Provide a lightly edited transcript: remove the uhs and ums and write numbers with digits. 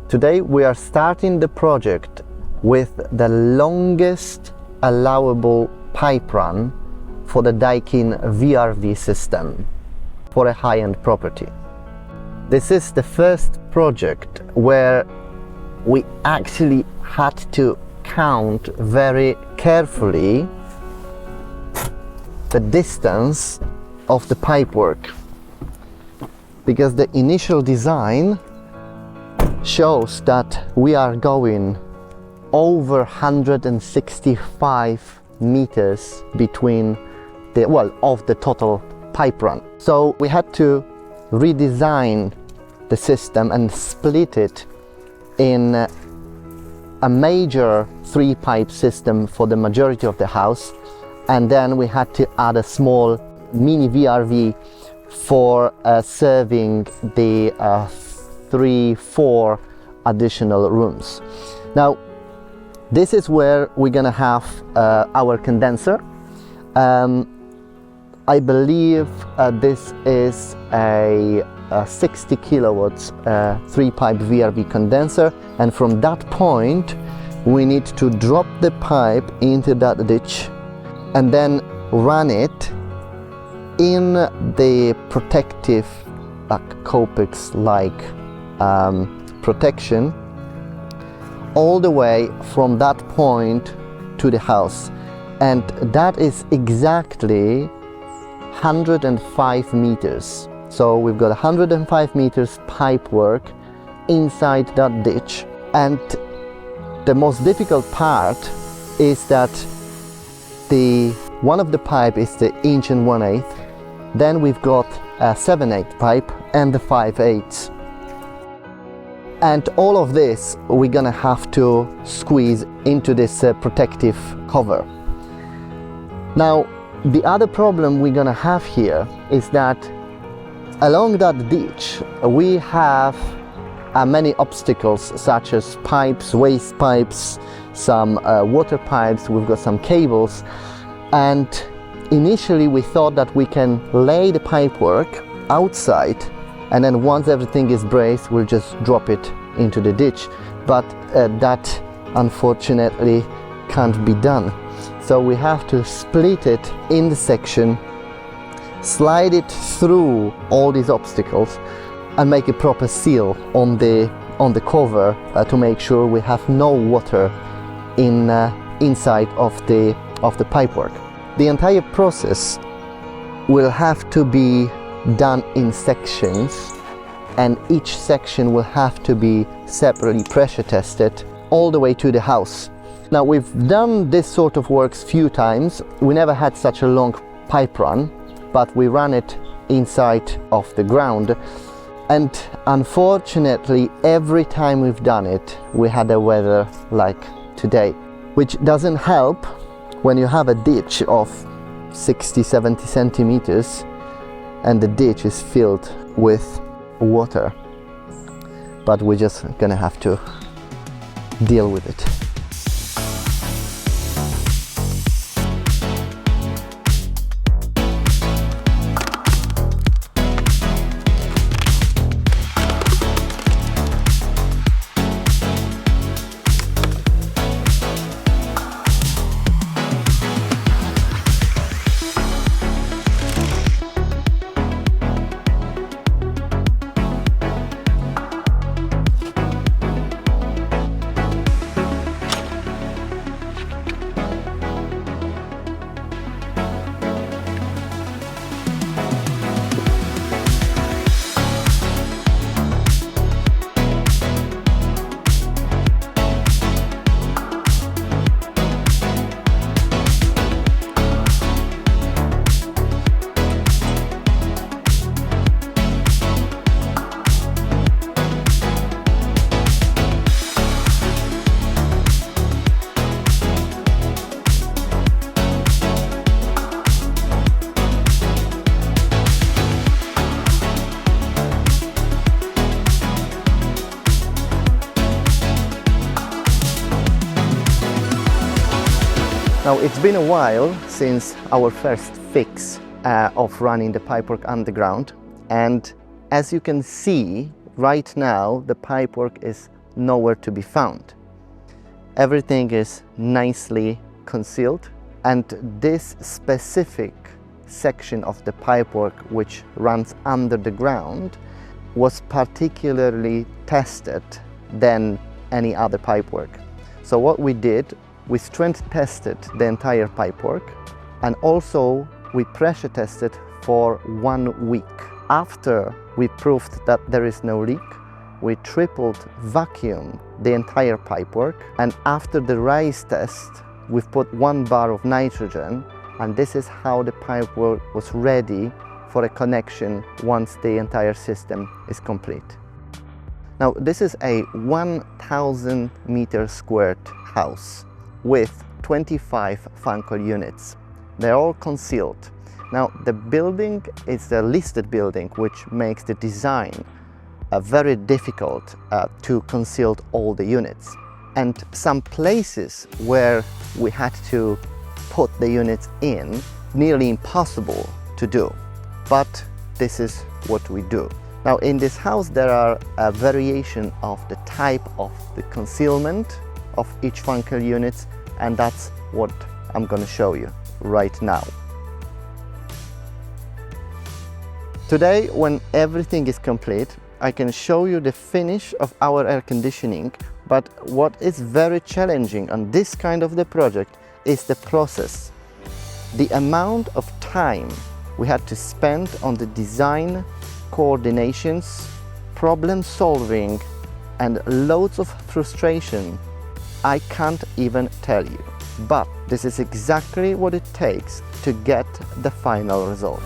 Today we are starting the project with the longest allowable pipe run for the Daikin VRV system for a high-end property. This is the first project where we actually had to count very carefully the distance of the pipework, because the initial design shows that we are going over 165 meters between of the total pipe run. So we had to redesign the system and split it in a major 3-pipe system for the majority of the house, and then we had to add a small mini VRV for serving the 3-4 additional rooms. Now this is where we're gonna have our condenser. I believe this is a 60 kilowatts 3-pipe VRV condenser, and from that point we need to drop the pipe into that ditch and then run it in the protective Copex-like protection all the way from that point to the house, and that is exactly 105 meters. So we've got 105 meters pipe work inside that ditch, and the most difficult part is that one of the pipe is the 1 1/8, then we've got a 7/8 pipe and the 5/8, and all of this we're gonna have to squeeze into this protective cover. Now the other problem we're gonna have here is that along that ditch we have many obstacles, such as pipes, waste pipes, some water pipes, we've got some cables, and initially we thought that we can lay the pipework outside, and then once everything is braced we'll just drop it into the ditch, but that unfortunately can't be done. So we have to split it in the section, slide it through all these obstacles, and make a proper seal on the cover to make sure we have no water inside of the pipework. The entire process will have to be done in sections, and each section will have to be separately pressure tested all the way to the house. Now we've done this sort of works few times. We never had such a long pipe run, but we ran it inside of the ground, and unfortunately every time we've done it we had a weather like today, which doesn't help when you have a ditch of 60-70 centimeters and the ditch is filled with water, but we're just gonna have to deal with it. Now it's been a while since our first fix of running the pipework underground, and as you can see right now the pipework is nowhere to be found. Everything is nicely concealed, and this specific section of the pipework which runs under the ground was particularly tested than any other pipework. So what we did, we strength tested the entire pipework, and also we pressure tested for 1 week. After we proved that there is no leak, we tripled vacuum the entire pipework, and after the rise test, we've put 1 bar of nitrogen, and this is how the pipework was ready for a connection once the entire system is complete. Now, this is a 1,000 meter squared house with 25 Funkel units. They're all concealed. Now, the building is a listed building, which makes the design very difficult to conceal all the units. And some places where we had to put the units in, nearly impossible to do. But this is what we do. Now, in this house there are a variation of the type of the concealment of each Funkel units, and that's what I'm going to show you right now. Today, when everything is complete, I can show you the finish of our air conditioning, but what is very challenging on this kind of the project is the process. The amount of time we had to spend on the design, coordinations, problem solving, and loads of frustration, I can't even tell you. But this is exactly what it takes to get the final result.